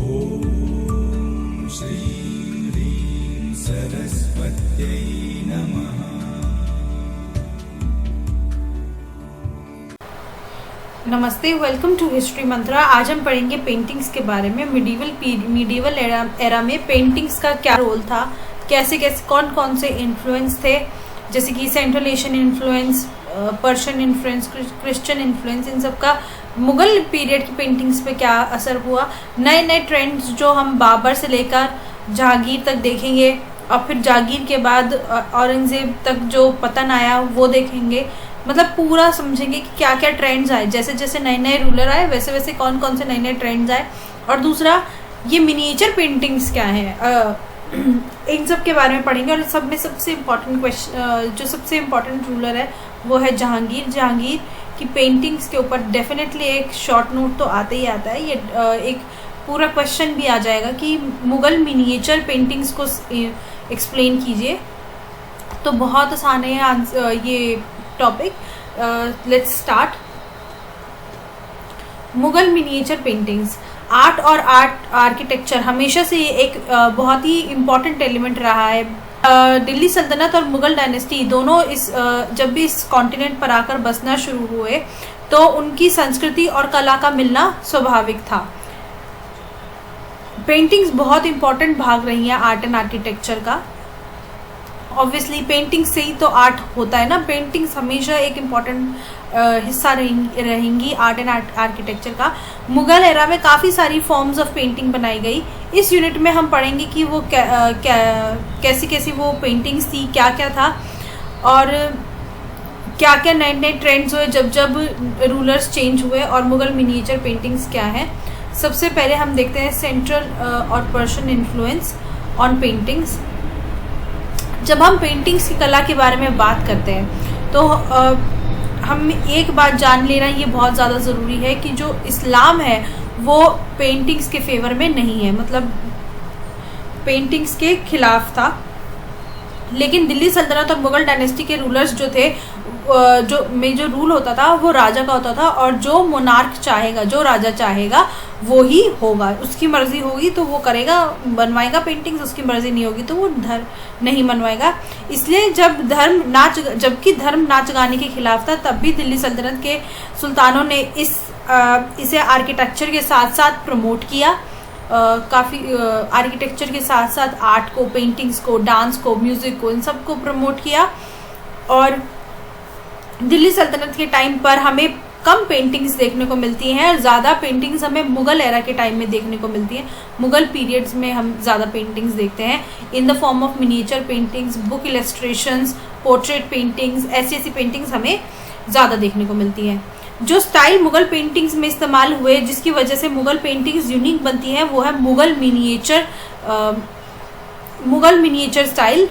ॐ श्रीं ह्रीं सरस्वत्यै नमः। नमस्ते, वेलकम टू हिस्ट्री मंत्रा। आज हम पढ़ेंगे पेंटिंग्स के बारे में। मिडीवल एरा में पेंटिंग्स का क्या रोल था, कैसे कैसे कौन कौन से इन्फ्लुएंस थे, जैसे कि central Asian influence, Persian influence, Christian influence, इन सब का मुगल पीरियड की पेंटिंग्स पे क्या असर हुआ। नए नए ट्रेंड्स जो हम बाबर से लेकर जहांगीर तक देखेंगे, और फिर जहांगीर के बाद औरंगजेब तक जो पतन आया वो देखेंगे। मतलब पूरा समझेंगे कि क्या क्या ट्रेंड्स आए, जैसे जैसे नए नए रूलर आए वैसे वैसे कौन कौन से नए नए ट्रेंड्स आए। और दूसरा, ये मिनिएचर पेंटिंग्स क्या है, इन सब के बारे में पढ़ेंगे। और सब में सबसे इम्पोर्टेंट क्वेश्चन, जो सबसे इम्पोर्टेंट रूलर है वो है जहांगीर। जहांगीर की पेंटिंग्स के ऊपर डेफिनेटली एक शॉर्ट नोट तो आते ही आता है। ये एक पूरा क्वेश्चन भी आ जाएगा कि मुगल मिनिएचर पेंटिंग्स को एक्सप्लेन कीजिए। तो बहुत आसान है ये topic. Let's start. Mughal miniature paintings, art और आर्किटेक्चर हमेशा से एक बहुत ही इम्पॉर्टेंट एलिमेंट रहा है। दिल्ली सल्तनत और मुगल डायनेस्टी दोनों जब भी इस कॉन्टिनेंट पर आकर बसना शुरू हुए तो उनकी संस्कृति और कला का मिलना स्वाभाविक था। पेंटिंग्स बहुत इम्पॉर्टेंट भाग रही हैं आर्ट एंड आर्किटेक्चर का। ऑब्वियसली पेंटिंग से ही तो आर्ट होता है ना। पेंटिंग्स हमेशा एक इम्पॉर्टेंट हिस्सा रहेंगी आर्ट एंड आर्किटेक्चर का। मुगल एरा में काफ़ी सारी फॉर्म्स ऑफ पेंटिंग बनाई गई। इस यूनिट में हम पढ़ेंगे कि वो कैसी कैसी वो पेंटिंग्स थी, क्या क्या था, और क्या क्या नए नए ट्रेंड्स हुए जब जब रूलर्स चेंज हुए, और मुगल मिनिएचर पेंटिंग्स क्या है। सबसे पहले हम देखते हैं सेंट्रल और पर्शियन इन्फ्लुएंस ऑन पेंटिंग्स। जब हम पेंटिंग्स की कला के बारे में बात करते हैं तो हम एक बात जान लेना ये बहुत ज़्यादा ज़रूरी है कि जो इस्लाम है वो पेंटिंग्स के फेवर में नहीं है, मतलब पेंटिंग्स के खिलाफ था। लेकिन दिल्ली सल्तनत और मुगल डायनेस्टी के रूलर्स जो थे, जो रूल होता था वो राजा का होता था, और जो मोनार्क चाहेगा, जो राजा चाहेगा वो ही होगा। उसकी मर्जी होगी तो वो करेगा, बनवाएगा पेंटिंग्स, उसकी मर्जी नहीं होगी तो वो नहीं बनवाएगा। इसलिए जबकि धर्म नाच गाने के खिलाफ था, तब भी दिल्ली सल्तनत के सुल्तानों ने इसे आर्किटेक्चर के साथ साथ प्रमोट किया। काफ़ी आर्किटेक्चर के साथ साथ आर्ट को, पेंटिंग्स को, डांस को, म्यूज़िक को, इन सब को प्रमोट किया। और दिल्ली सल्तनत के टाइम पर हमें कम पेंटिंग्स देखने को मिलती हैं, ज़्यादा पेंटिंग्स हमें मुगल एरा के टाइम में देखने को मिलती हैं। मुगल पीरियड्स में हम ज़्यादा पेंटिंग्स देखते हैं in the form of miniature paintings, book illustrations, portrait paintings. ऐसी ऐसी पेंटिंग्स हमें ज़्यादा देखने को मिलती हैं। जो स्टाइल मुगल पेंटिंग्स में इस्तेमाल हुए, जिसकी वजह से मुगल पेंटिंग्स यूनिक बनती हैं, वो है Mughal miniature style.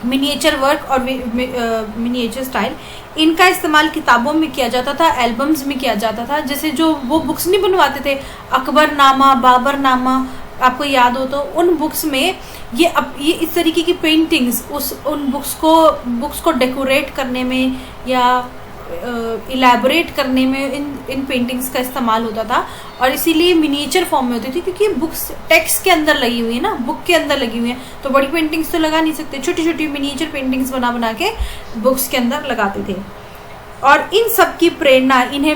Miniature work और मिनिएचर स्टाइल, इनका इस्तेमाल किताबों में किया जाता था, एल्बम्स में किया जाता था। जैसे जो वो बुक्स नहीं बनवाते थे, अकबरनामा, बाबरनामा, आपको याद हो तो, उन बुक्स में ये इस तरीके की पेंटिंग्स उन बुक्स को डेकोरेट करने में या इलेबोरेट करने में इन पेंटिंग्स का इस्तेमाल होता था। और इसीलिए मिनिएचर फॉर्म में होती थी, क्योंकि बुक्स टेक्स्ट के अंदर लगी हुई है ना, बुक के अंदर लगी हुई है, तो बड़ी पेंटिंग्स तो लगा नहीं सकते। छोटी छोटी मिनिएचर पेंटिंग्स बना के बुक्स के अंदर लगाते थे। और इन सब की प्रेरणा इन्हें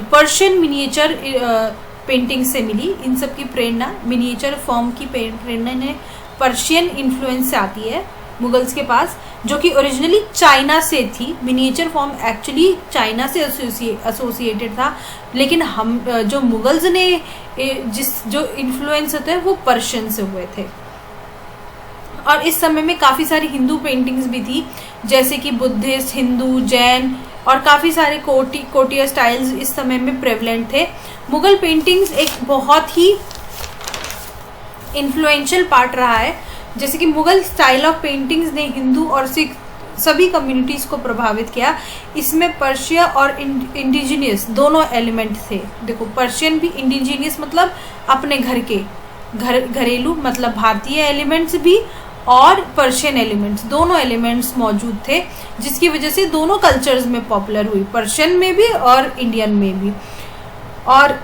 पर्शियन मिनिएचर पेंटिंग से मिली। इन सब की प्रेरणा, मिनिएचर फॉर्म की प्रेरणा इन्हें पर्शियन इन्फ्लुएंस से आती है मुगल्स के पास, जो कि ओरिजिनली चाइना से थी। मिनिएचर फॉर्म एक्चुअली चाइना से एसोसिएटेड था, लेकिन हम जो मुगल्स ने जो इन्फ्लुएंस होते हैं वो पर्शियन से हुए थे। और इस समय में काफ़ी सारी हिंदू पेंटिंग्स भी थी, जैसे कि बुद्धिस्ट, हिंदू, जैन, और काफ़ी सारे कोटिया स्टाइल्स इस समय में प्रेवलेंट थे। मुगल पेंटिंग्स एक बहुत ही इन्फ्लुएंशियल पार्ट रहा है। जैसे कि मुगल स्टाइल ऑफ पेंटिंग्स ने हिंदू और सिख सभी कम्युनिटीज़ को प्रभावित किया। इसमें पर्शिया और इंडिजीनियस दोनों एलिमेंट थे। देखो, पर्शियन भी, इंडिजीनियस मतलब अपने घर के, घरेलू मतलब भारतीय एलिमेंट्स भी, और पर्शियन एलिमेंट्स, दोनों एलिमेंट्स मौजूद थे, जिसकी वजह से दोनों कल्चर्स में पॉपुलर हुई, पर्शियन में भी और इंडियन में भी। और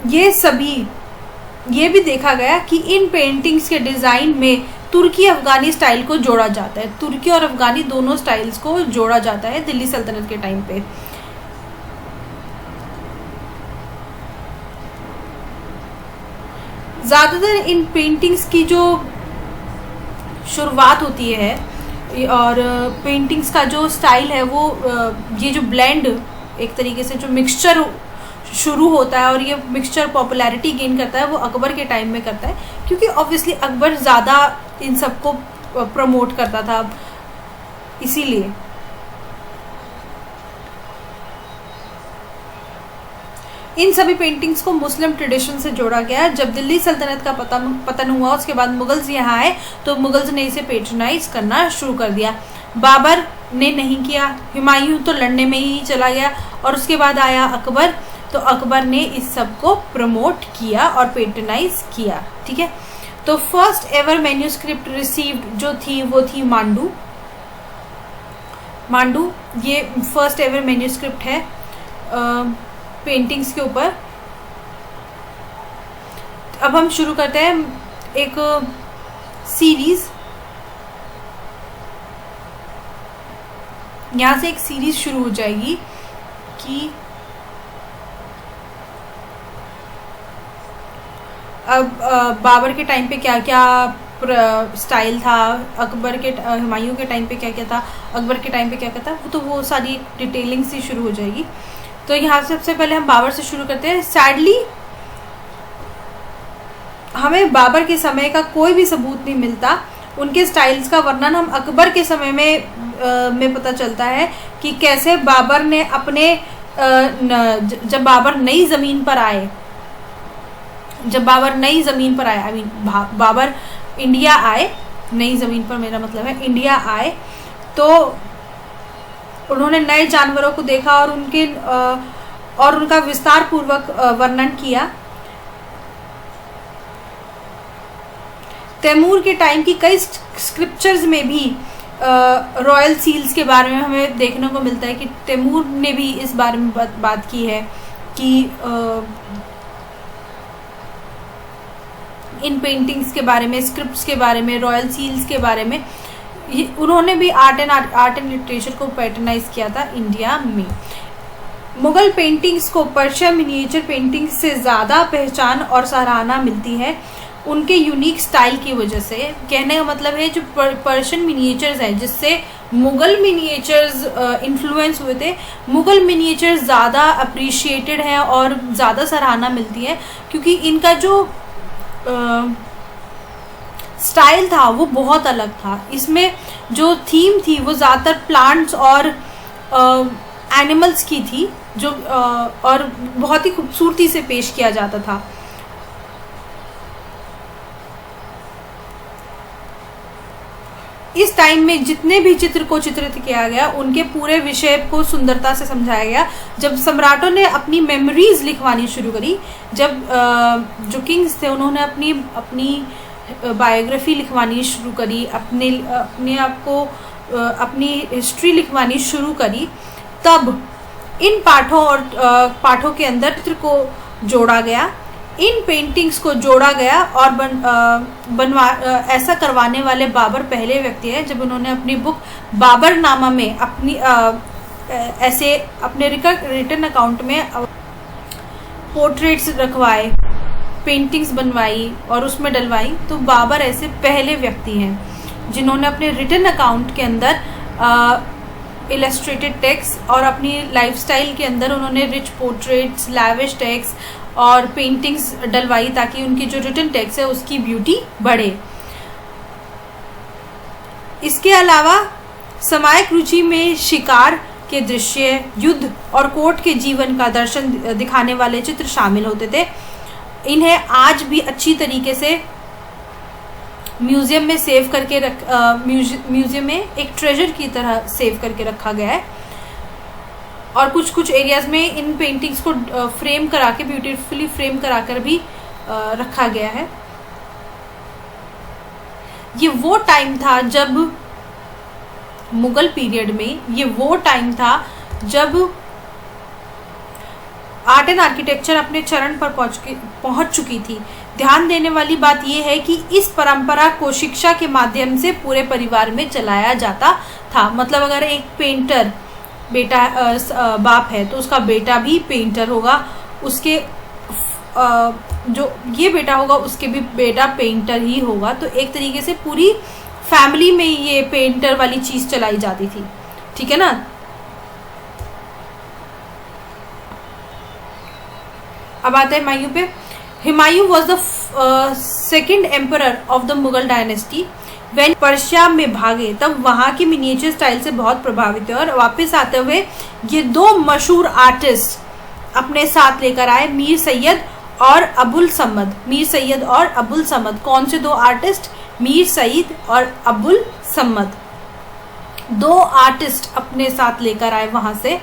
ये भी देखा गया कि इन पेंटिंग्स के डिज़ाइन में तुर्की अफगानी स्टाइल को जोड़ा जाता है, तुर्की और अफगानी दोनों स्टाइल्स को जोड़ा जाता है दिल्ली सल्तनत के टाइम पे। ज़्यादातर इन पेंटिंग्स की जो शुरुआत होती है और पेंटिंग्स का जो स्टाइल है वो ये जो ब्लेंड, एक तरीके से जो मिक्सचर शुरू होता है और ये मिक्सचर पॉपुलैरिटी गेन करता है, वो अकबर के टाइम में करता है, क्योंकि ऑब्वियसली अकबर ज़्यादा इन सबको प्रमोट करता था, इसीलिए। इन सभी पेंटिंग्स को मुस्लिम ट्रेडिशन से जोड़ा गया। जब दिल्ली सल्तनत का पतन हुआ, उसके बाद मुगल्स यहाँ आए तो मुगल्स ने इसे पेट्रोनाइज करना शुरू कर दिया। बाबर ने नहीं किया, हुमायूं तो लड़ने में ही चला गया, और उसके बाद आया अकबर, तो अकबर ने इस सब को प्रमोट किया और पेट्रोनाइज किया। ठीक है, तो फर्स्ट एवर मैन्यूस्क्रिप्ट रिसीव्ड जो थी वो थी मांडू, ये फर्स्ट एवर मैन्यूस्क्रिप्ट है पेंटिंग्स के ऊपर। अब हम शुरू करते हैं एक सीरीज, यहाँ से एक सीरीज शुरू हो जाएगी कि अब बाबर के टाइम पे क्या क्या स्टाइल था, अकबर के हुमायूं के टाइम पे क्या क्या था, अकबर के टाइम पे क्या क्या था, तो वो सारी डिटेलिंग से शुरू हो जाएगी। तो यहाँ सबसे पहले हम बाबर से शुरू करते हैं। सैडली हमें बाबर के समय का कोई भी सबूत नहीं मिलता। उनके स्टाइल्स का वर्णन हम अकबर के समय में पता चलता है कि कैसे बाबर ने अपने जब बाबर नई ज़मीन पर आए, आई मीन बाबर इंडिया आए, नई ज़मीन पर मेरा मतलब है इंडिया आए, तो उन्होंने नए जानवरों को देखा और उनका विस्तार पूर्वक वर्णन किया। तैमूर के टाइम की कई स्क्रिप्चर्स में भी रॉयल सील्स के बारे में हमें देखने को मिलता है कि तैमूर ने भी इस बारे में बात की है कि इन पेंटिंग्स के बारे में, स्क्रिप्ट्स के बारे में, रॉयल सील्स के बारे में उन्होंने भी आर्ट एंड लिटरेचर को पैटर्नाइज किया था इंडिया में। मुगल पेंटिंग्स को पर्शियन मिनिएचर पेंटिंग्स से ज़्यादा पहचान और सराहना मिलती है उनके यूनिक स्टाइल की वजह से। कहने का मतलब है जो पर्शियन मिनिएचर्स हैं जिससे मुगल मिनिएचर्स इन्फ्लुएंस हुए थे, मुगल मिनिएचर्स ज़्यादा अप्रिशिएटेड हैं और ज़्यादा सराहना मिलती है क्योंकि इनका जो स्टाइल था वो बहुत अलग था। इसमें जो थीम थी वो ज़्यादातर प्लांट्स और एनिमल्स की थी, जो और बहुत ही खूबसूरती से पेश किया जाता था। इस टाइम में जितने भी चित्र को चित्रित किया गया उनके पूरे विषय को सुंदरता से समझाया गया। जब सम्राटों ने अपनी मेमोरीज लिखवानी शुरू करी, जब जो किंग्स थे उन्होंने अपनी बायोग्राफी लिखवानी शुरू करी, अपने आप को अपनी हिस्ट्री लिखवानी शुरू करी, तब इन पाठों के अंदर चित्र को जोड़ा गया, इन पेंटिंग्स को जोड़ा गया और ऐसा करवाने वाले बाबर पहले व्यक्ति हैं जब उन्होंने अपनी बुक बाबरनामा में ऐसे अपने रिटन अकाउंट में पोर्ट्रेट्स रखवाए, पेंटिंग्स बनवाई और उसमें डलवाई। तो बाबर ऐसे पहले व्यक्ति हैं जिन्होंने अपने रिटन अकाउंट के अंदर इलस्ट्रेटेड टेक्स्ट और अपनी लाइफस्टाइल के अंदर उन्होंने रिच पोर्ट्रेट्स, लैविश टेक्स्ट और पेंटिंग्स डलवाई ताकि उनकी जो रिटन टेक्स्ट है उसकी ब्यूटी बढ़े। इसके अलावा सामायिक रुचि में शिकार के दृश्य, युद्ध और कोर्ट के जीवन का दर्शन दिखाने वाले चित्र शामिल होते थे। इन्हें आज भी अच्छी तरीके से म्यूजियम में सेव करके म्यूजियम में एक ट्रेजर की तरह सेव करके रखा गया है और कुछ एरियाज में इन पेंटिंग्स को फ्रेम करा के, ब्यूटीफुली फ्रेम करा कर भी रखा गया है। ये वो टाइम था जब मुगल पीरियड में, ये वो टाइम था जब आर्ट एंड आर्किटेक्चर अपने चरण पर पहुंच चुकी थी। ध्यान देने वाली बात यह है कि इस परंपरा को शिक्षा के माध्यम से पूरे परिवार में चलाया जाता था। मतलब अगर एक पेंटर बेटा बाप है तो उसका बेटा भी पेंटर होगा, उसके जो ये बेटा होगा उसके भी बेटा पेंटर ही होगा। तो एक तरीके से पूरी फैमिली में ये पेंटर वाली चीज चलाई जाती थी, ठीक है ना। अब आते हैं हुमायूं पे। Humayun was the second emperor of the Mughal dynasty. When Persia में भागे तब वहां की मिनिएचर स्टाइल से बहुत प्रभावित हुए और वापस आते हुए ये दो मशहूर आर्टिस्ट अपने साथ लेकर आए, मीर सैयद और अबुल समद। मीर सैयद और अबुल समद, कौन से दो आर्टिस्ट? मीर सईद और अबुल समद, दो आर्टिस्ट अपने साथ लेकर आए वहां से।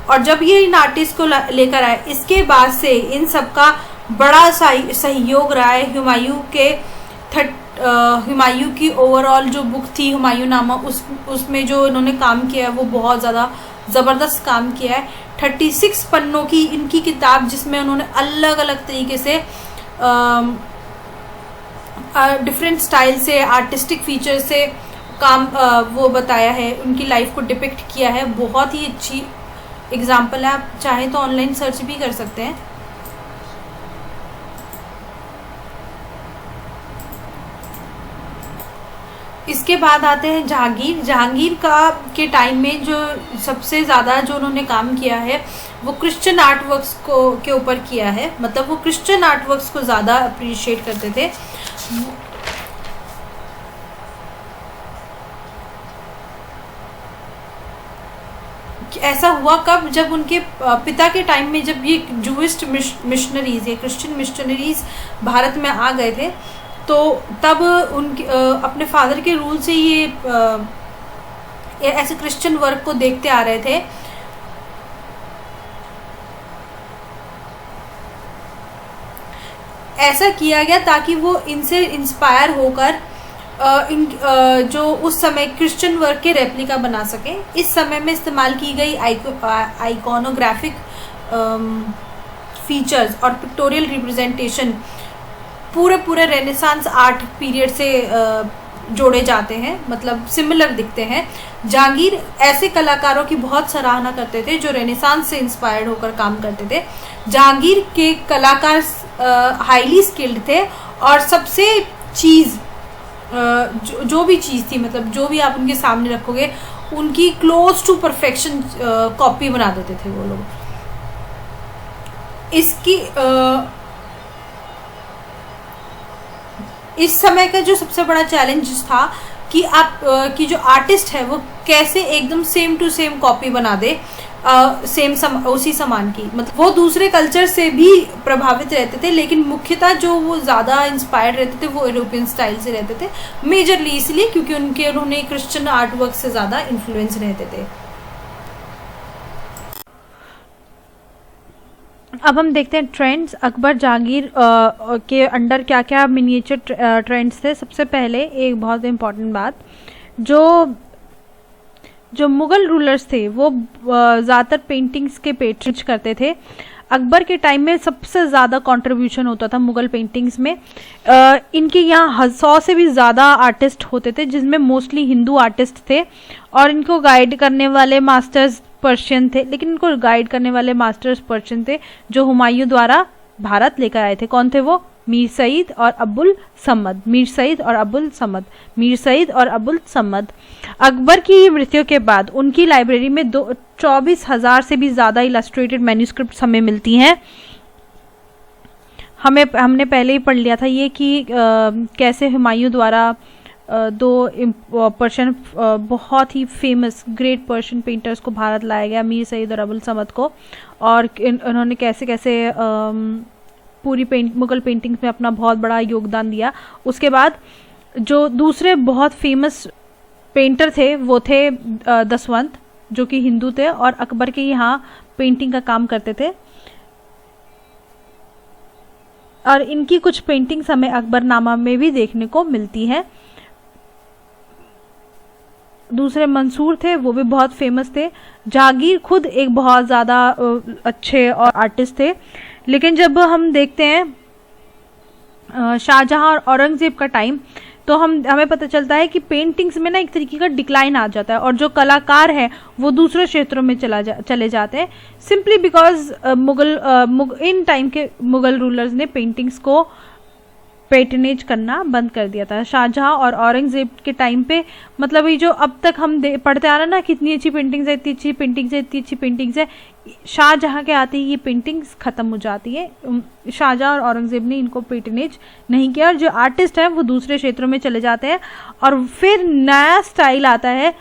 और जब ये इन आर्टिस्ट को लेकर आए, इसके बाद से इन सबका बड़ा सहयोग रहा है। हुमायूं की ओवरऑल जो बुक थी हुमायूं नामा, उसमें जो इन्होंने काम किया है वो बहुत ज़्यादा ज़बरदस्त काम किया है। 36 पन्नों की इनकी किताब, जिसमें उन्होंने अलग अलग तरीके से डिफरेंट स्टाइल से, आर्टिस्टिक फीचर से काम वो बताया है, उनकी लाइफ को डिपिक्ट किया है। बहुत ही अच्छी एग्जाम्पल है, आप चाहें तो ऑनलाइन सर्च भी कर सकते हैं। इसके बाद आते हैं जहांगीर। जहांगीर के टाइम में जो सबसे ज़्यादा जो उन्होंने काम किया है वो क्रिश्चियन आर्ट वर्क्स के ऊपर किया है। मतलब वो क्रिश्चियन आर्ट वर्क्स को ज़्यादा अप्रिशिएट करते थे। ऐसा हुआ कब? जब उनके पिता के टाइम में, जब ये जूइस्ट मिशनरीज या क्रिश्चियन मिशनरीज भारत में आ गए थे, तो तब उनके अपने फादर के रूल से ये ऐसे क्रिश्चियन वर्क को देखते आ रहे थे। ऐसा किया गया ताकि वो इनसे इंस्पायर होकर जो उस समय क्रिश्चियन वर्क के रेप्लिका बना सके। इस समय में इस्तेमाल की गई आइकोनोग्राफिक फीचर्स और पिक्टोरियल रिप्रेजेंटेशन पूरे रेनेसांस आर्ट पीरियड से जोड़े जाते हैं, मतलब सिमिलर दिखते हैं। जहांगीर ऐसे कलाकारों की बहुत सराहना करते थे जो रेनेसांस से इंस्पायर्ड होकर काम करते थे। जहांगीर के कलाकार हाईली स्किल्ड थे और सबसे चीज़ जो भी चीज़ थी, मतलब जो भी आप उनके सामने रखोगे उनकी क्लोज टू परफेक्शन कॉपी बना देते थे वो लोग। इस समय का जो सबसे बड़ा चैलेंज था कि आप कि जो आर्टिस्ट है वो कैसे एकदम सेम टू सेम कॉपी बना दे उसी सामान की। मतलब वो दूसरे कल्चर से भी प्रभावित रहते थे, लेकिन मुख्यतः जो वो ज़्यादा इंस्पायर्ड रहते थे वो यूरोपियन स्टाइल से रहते थे, मेजरली इसलिए क्योंकि उन्होंने क्रिश्चियन आर्ट वर्क से ज़्यादा इन्फ्लुएंस रहते थे। अब हम देखते हैं ट्रेंड्स। अकबर जहांगीर के अंडर क्या क्या मिनिएचर ट्रेंड्स थे। सबसे पहले एक बहुत इम्पॉर्टेंट बात, जो मुगल रूलर्स थे वो ज़्यादातर पेंटिंग्स के पेट्रिज करते थे। अकबर के टाइम में सबसे ज़्यादा कंट्रीब्यूशन होता था मुगल पेंटिंग्स में। इनके यहाँ 100 से भी ज़्यादा आर्टिस्ट होते थे, जिसमें मोस्टली हिंदू आर्टिस्ट थे, और इनको गाइड करने वाले मास्टर्स पर्शियन थे। लेकिन इनको गाइड करने वाले मास्टर्स पर्शियन थे जो हुमायूं द्वारा भारत लेकर आए थे। कौन थे वो? मीर सईद और अबुल समद। मीर सईद और अबुल समद। मीर सईद और अबुल समद। अकबर की मृत्यु के बाद उनकी लाइब्रेरी में 24,000 से भी ज़्यादा इलस्ट्रेटेड मैन्यूस्क्रिप्ट्स हमें मिलती हैं। हमने पहले ही पढ़ लिया था ये कि कैसे हुमायूं द्वारा दो पर्शियन बहुत ही फेमस ग्रेट पर्शियन पेंटर्स को भारत लाया गया, मीर सईद और अबुल समद को, और उन्होंने कैसे कैसे पूरी मुगल पेंटिंग्स में अपना बहुत बड़ा योगदान दिया। उसके बाद जो दूसरे बहुत फेमस पेंटर थे वो थे दसवंत, जो कि हिंदू थे और अकबर के यहाँ पेंटिंग का काम करते थे, और इनकी कुछ पेंटिंग्स हमें अकबरनामा में भी देखने को मिलती हैं। दूसरे मंसूर थे, वो भी बहुत फेमस थे। जहांगीर खुद एक बहुत ज़्यादा अच्छे और आर्टिस्ट थे। लेकिन जब हम देखते हैं शाहजहां और औरंगजेब का टाइम, तो हमें पता चलता है कि पेंटिंग्स में ना एक तरीके का डिक्लाइन आ जाता है और जो कलाकार है वो दूसरे क्षेत्रों में चले जाते हैं, सिंपली बिकॉज इन टाइम के मुगल रूलर्स ने पेंटिंग्स को पेटनेज करना बंद कर दिया था। शाहजहां और औरंगजेब के टाइम पे, मतलब ये जो अब तक हम पढ़ते आ रहे हैं ना, कितनी अच्छी पेंटिंग्स है, इतनी अच्छी पेंटिंग्स है, इतनी अच्छी पेंटिंग्स है, शाहजहां के आते ही ये पेंटिंग्स खत्म हो जाती है। शाहजहां और औरंगजेब ने इनको पेटनेज नहीं किया और जो आर्टिस्ट हैं वो दूसरे क्षेत्रों में चले जाते हैं और फिर नया स्टाइल आता है।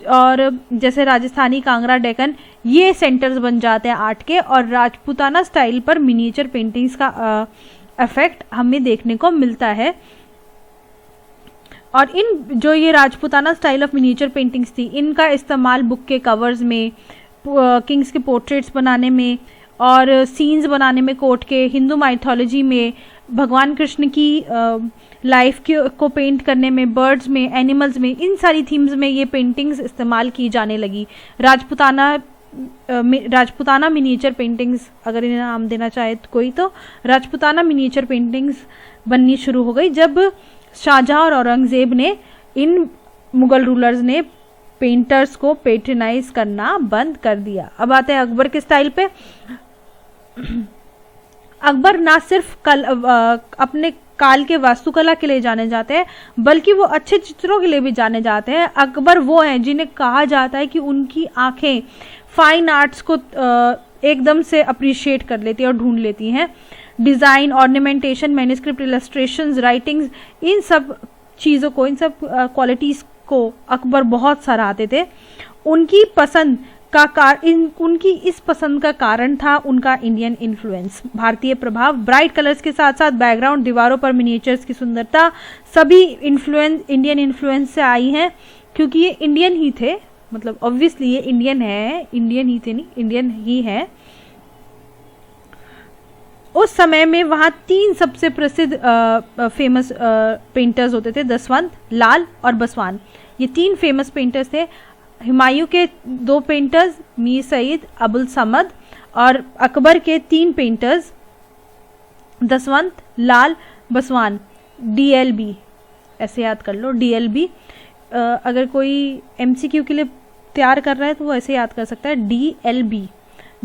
और जैसे राजस्थानी, कांगड़ा, डेक्कन, ये सेंटर्स बन जाते हैं आर्ट के, और राजपूताना स्टाइल पर मिनिएचर पेंटिंग्स का इफेक्ट हमें देखने को मिलता है। और इन जो ये Rajputana style of miniature paintings थी, इनका इस्तेमाल बुक के कवर्स में, किंग्स के पोर्ट्रेट्स बनाने में और सीन्स बनाने में, कोर्ट के, हिंदू माइथोलॉजी में, भगवान कृष्ण की लाइफ को पेंट करने में, बर्ड्स में, एनिमल्स में, इन सारी थीम्स में ये पेंटिंग्स इस्तेमाल की जाने लगी। राजपूताना मिनिएचर पेंटिंग्स, अगर इन्हें नाम देना चाहे तो कोई, तो राजपूताना मिनिएचर पेंटिंग्स बननी शुरू हो गई जब शाहजहां और औरंगजेब ने, इन मुगल रूलर्स ने पेंटर्स को पेट्रनाइज करना बंद कर दिया। अब आते हैं अकबर के स्टाइल पे। अकबर ना सिर्फ अपने काल के वास्तुकला के लिए जाने जाते हैं, बल्कि वो अच्छे चित्रों के लिए भी जाने जाते हैं। अकबर वो हैं जिन्हें कहा जाता है कि उनकी आंखें फाइन आर्ट्स को एकदम से अप्रिशिएट कर लेती है और ढूंढ लेती हैं। Design, ornamentation, manuscript, illustrations, writings, इन सब चीज़ों को, इन सब क्वालिटीज़ को अकबर बहुत सराहते थे। उनकी इस पसंद का कारण था उनका इंडियन इन्फ्लुएंस, भारतीय प्रभाव। ब्राइट कलर्स के साथ साथ बैकग्राउंड, दीवारों पर मिनिएचर्स की सुंदरता, सभी इंडियन इन्फ्लुएंस से आई हैं, क्योंकि ये इंडियन ही थे। मतलब ऑब्वियसली ये इंडियन है, इंडियन ही थे नहीं, इंडियन ही है। उस समय में वहाँ 3 सबसे प्रसिद्ध फेमस पेंटर्स होते थे, दसवंत, लाल और बसवान। ये 3 फेमस पेंटर्स थे। हुमायूं के 2 पेंटर्स, मीर सईद, अबुल समद, और अकबर के 3 पेंटर्स, दसवंत, लाल, बसवान, DLB, ऐसे याद कर लो, DLB। अगर कोई MCQ के लिए तैयार कर रहा है तो वो ऐसे याद कर सकता है, DLB,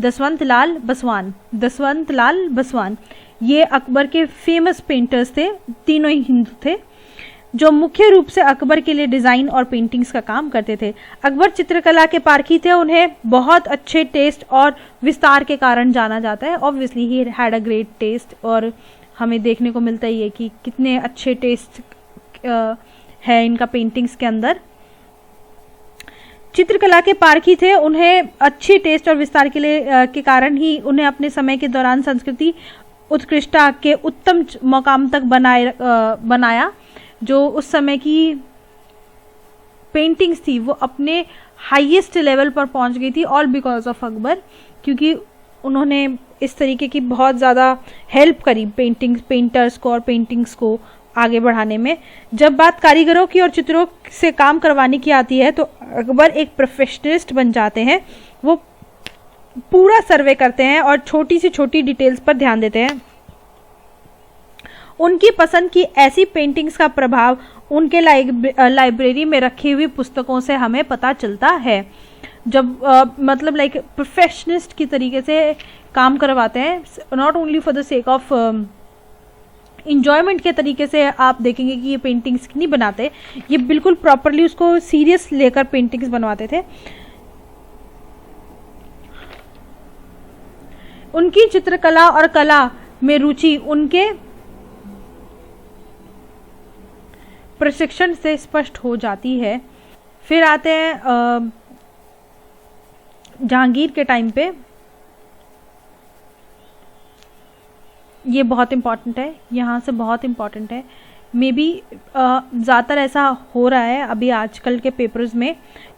दसवंत लाल बसवान, दसवंत लाल बसवान। ये अकबर के फेमस पेंटर्स थे, तीनों ही हिंदू थे, जो मुख्य रूप से अकबर के लिए डिज़ाइन और पेंटिंग्स का काम करते थे। अकबर चित्रकला के पारखी थे, उन्हें बहुत अच्छे टेस्ट और विस्तार के कारण जाना जाता है। Obviously he had a great test, और हमें देखने को मिलता ही है कि कितने अच्छे टेस्ट है इनका पेंटिंग्स के अंदर। चित्रकला के पारखी थे, उन्हें अच्छी टेस्ट और विस्तार के लिए के कारण ही उन्हें अपने समय के दौरान संस्कृति उत्कृष्टता के उत्तम मकाम तक बनाया। जो उस समय की पेंटिंग्स थी वो अपने हाईएस्ट लेवल पर पहुंच गई थी, ऑल बिकॉज ऑफ अकबर, क्योंकि उन्होंने इस तरीके की बहुत ज़्यादा हेल्प करी पेंटर्स को और पेंटिंग्स को आगे बढ़ाने में। जब बात कारीगरों की और चित्रों से काम करवाने की आती है तो अकबर एक प्रोफेशनलिस्ट बन जाते हैं। वो पूरा सर्वे करते हैं और छोटी से छोटी डिटेल्स पर ध्यान देते हैं। उनकी पसंद की ऐसी पेंटिंग्स का प्रभाव उनके लाइब्रेरी में रखी हुई पुस्तकों से हमें पता चलता है। जब मतलब लाइक प्रोफेशनलिस्ट की तरीके से काम करवाते हैं, not only for the sake of enjoyment के तरीके से आप देखेंगे कि ये पेंटिंग्स नहीं बनाते, ये बिल्कुल प्रॉपरली उसको सीरियस लेकर पेंटिंग्स बनवाते थे। उनकी चित्रकला और कला में रुचि उनके प्रशिक्षण से स्पष्ट हो जाती है। फिर आते हैं जहांगीर के टाइम पे। ये बहुत इम्पॉर्टेंट है, यहाँ से बहुत इम्पॉर्टेंट है। मे बी ज़्यादातर ऐसा हो रहा है अभी आजकल के पेपर्स में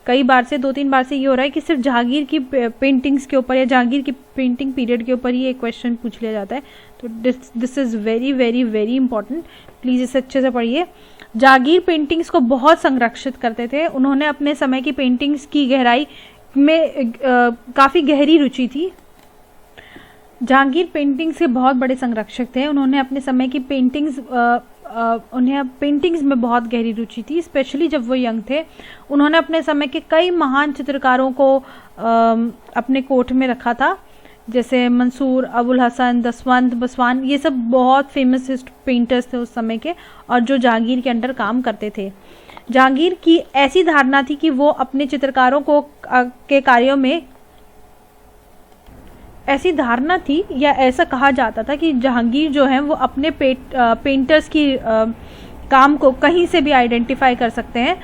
कई बार से 2-3 बार से ये हो रहा है कि सिर्फ जहांगीर की पेंटिंग्स के ऊपर या जहांगीर की पेंटिंग पीरियड के ऊपर ही एक क्वेश्चन पूछ लिया जाता है। तो this is very very very important, please इसे अच्छे से पढ़िए। जहांगीर पेंटिंग्स को बहुत संरक्षित करते थे। उन्होंने अपने समय की पेंटिंग्स की गहराई में काफ़ी गहरी रुचि थी। जहांगीर पेंटिंग्स के बहुत बड़े संरक्षक थे। उन्होंने अपने समय की उन्हें पेंटिंग्स में बहुत गहरी रुचि थी, स्पेशली जब वो यंग थे। उन्होंने अपने समय के कई महान चित्रकारों को अपने कोर्ट में रखा था, जैसे मंसूर, अबुल हसन, दसवंत, बसवान, ये सब बहुत फेमस पेंटर्स थे उस समय के, और जो जहांगीर के अंडर काम करते थे। जहांगीर की ऐसी धारणा थी कि वो अपने चित्रकारों को के कार्यों में, ऐसी धारणा थी या ऐसा कहा जाता था कि जहांगीर जो है वो अपने पेंटर्स की काम को कहीं से भी आइडेंटिफाई कर सकते हैं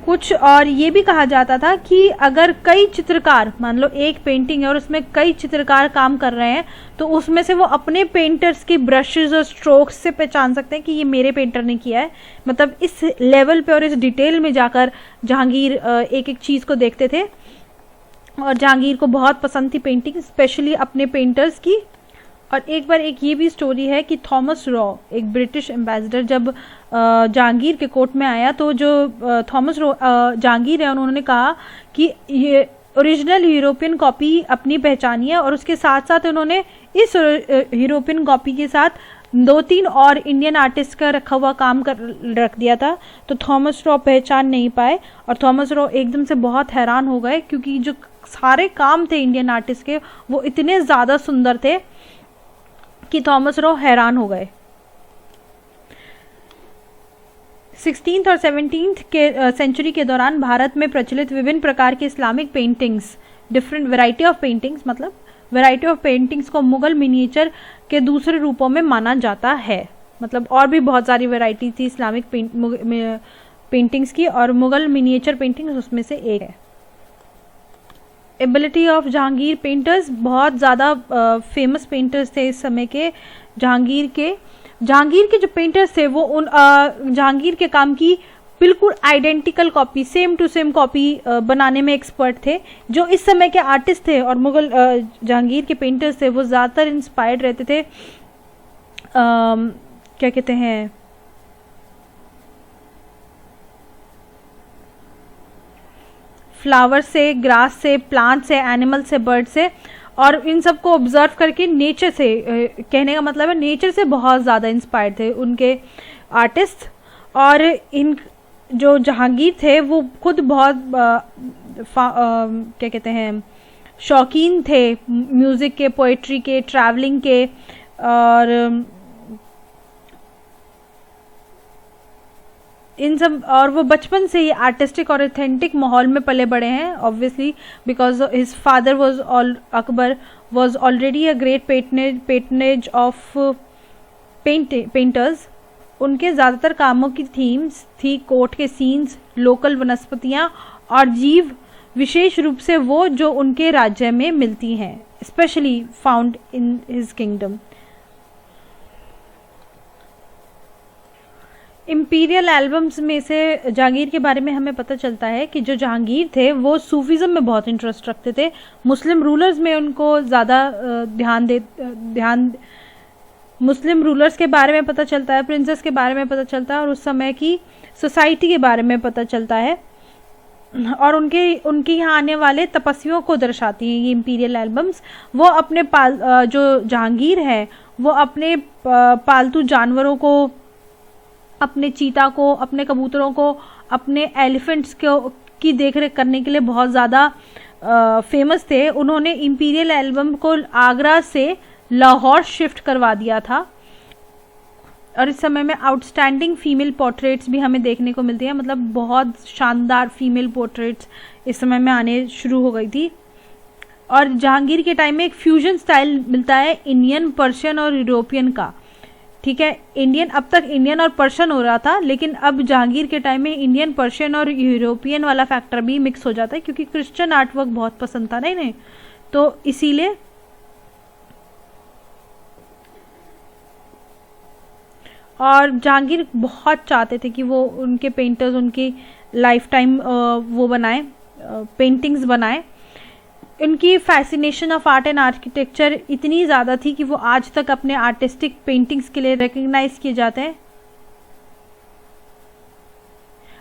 कुछ। और ये भी कहा जाता था कि अगर कई चित्रकार, मान लो एक पेंटिंग है और उसमें कई चित्रकार काम कर रहे हैं, तो उसमें से वो अपने पेंटर्स की ब्रशेस और स्ट्रोक्स से पहचान सकते हैं कि ये मेरे पेंटर ने किया है। मतलब इस लेवल पे और इस डिटेल में जाकर जहांगीर एक एक चीज़ को देखते थे। और जहांगीर को बहुत पसंद थी पेंटिंग, स्पेशली अपने पेंटर्स की। और एक बार एक ये भी स्टोरी है कि थॉमस रॉ, एक ब्रिटिश एम्बेसडर, जब जहांगीर के कोर्ट में आया, तो जो थॉमस रॉ जहांगीर है, उन्होंने कहा कि ये ओरिजिनल यूरोपियन कॉपी अपनी पहचानी है, और उसके साथ साथ उन्होंने इस यूरोपियन कॉपी के साथ 2-3 और इंडियन आर्टिस्ट का रखा हुआ काम रख दिया था। तो थॉमस रॉ पहचान नहीं पाए, और थॉमस रॉ एकदम से बहुत हैरान हो गए, क्योंकि जो सारे काम थे इंडियन आर्टिस्ट के वो इतने ज़्यादा सुंदर थे कि थॉमस रॉ हैरान हो गए। 16th और 17th के सेंचुरी के दौरान भारत में प्रचलित विभिन्न प्रकार के Islamic paintings, different variety of paintings, मतलब वैरायटी ऑफ पेंटिंग्स को मुगल मिनिएचर के दूसरे रूपों में माना जाता है। मतलब और भी बहुत सारी वैरायटी थी इस्लामिक पेंटिंग्स की, और मुगल मिनिएचर पेंटिंग्स उसमें से एक है। एबिलिटी ऑफ जहांगीर पेंटर्स, बहुत ज़्यादा फेमस पेंटर्स थे इस समय के जहांगीर के जो पेंटर्स थे वो उन जहांगीर के काम की बिल्कुल identical copy, same to same copy बनाने में एक्सपर्ट थे। जो इस समय के आर्टिस्ट थे और मुगल जहांगीर के पेंटर्स थे, वो ज़्यादातर इंस्पायर्ड रहते थे क्या कहते हैं, फ्लावर से, ग्रास से, प्लांट से, एनिमल से, बर्ड से, और इन सब को ऑब्जर्व करके नेचर से, कहने का मतलब है नेचर से बहुत ज़्यादा इंस्पायर्ड थे उनके आर्टिस्ट। और इन जो जहांगीर थे वो खुद बहुत क्या कहते हैं, शौकीन थे म्यूज़िक के, पोइट्री के, ट्रैवलिंग के, और इन सब, और वो बचपन से ही आर्टिस्टिक और ऑथेंटिक माहौल में पले बड़े हैं, obviously because his father was Akbar was already a great patronage of painters. उनके ज़्यादातर कामों की थीम्स थी कोर्ट के सीन्स, लोकल वनस्पतियाँ और जीव, विशेष रूप से वो जो उनके राज्य में मिलती हैं, specially found in his kingdom. Imperial albums में से जहांगीर के बारे में हमें पता चलता है कि जो जहांगीर थे वो सूफीज़म में बहुत इंटरेस्ट रखते थे। मुस्लिम रूलर्स में उनको ज़्यादा ध्यान मुस्लिम रूलर्स के बारे में पता चलता है, प्रिंसेस के बारे में पता चलता है, और उस समय की सोसाइटी के बारे में पता चलता है, और उनके यहाँ आने वाले तपस्वियों को दर्शाती हैं ये इम्पीरियल एल्बम्स। वो अपने जो जहांगीर है वो अपने पालतू जानवरों को, अपने चीता को, अपने कबूतरों को, अपने एलिफेंट्स की देखरेख करने के लिए बहुत ज़्यादा फेमस थे। उन्होंने इम्पीरियल एल्बम को आगरा से लाहौर शिफ्ट करवा दिया था, और इस समय में आउटस्टैंडिंग फीमेल पोर्ट्रेट्स भी हमें देखने को मिलती हैं। मतलब बहुत शानदार फीमेल पोर्ट्रेट्स इस समय में आने शुरू हो गई थी। और जहांगीर के टाइम में एक फ्यूजन स्टाइल मिलता है इंडियन, पर्शियन और यूरोपियन का। ठीक है, इंडियन, अब तक इंडियन और पर्शियन हो रहा था, लेकिन अब जहांगीर के टाइम में इंडियन, पर्शियन और यूरोपियन वाला फैक्टर भी मिक्स हो जाता है, क्योंकि क्रिश्चियन आर्टवर्क बहुत पसंद था नहीं, तो इसीलिए। और जहांगीर बहुत चाहते थे कि वो उनके पेंटर्स उनकी लाइफ टाइम वो बनाए, पेंटिंग्स बनाए। उनकी fascination of art and architecture इतनी ज़्यादा थी कि वो आज तक अपने आर्टिस्टिक पेंटिंग्स के लिए रिकग्नाइज किए जाते हैं।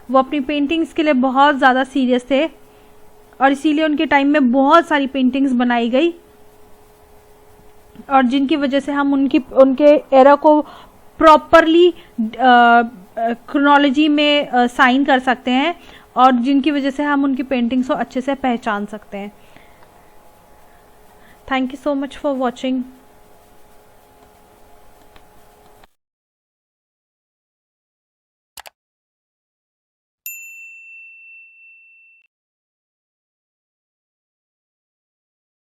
वो अपनी पेंटिंग्स के लिए बहुत ज़्यादा सीरियस थे और इसीलिए उनके टाइम में बहुत सारी पेंटिंग्स बनाई गई और जिनकी वजह से हम उनके एरा को प्रॉपरली क्रोनोलॉजी में साइन कर सकते हैं और जिनकी वजह से हम उनकी पेंटिंग्स को अच्छे से पहचान सकते हैं। Thank you so much for watching.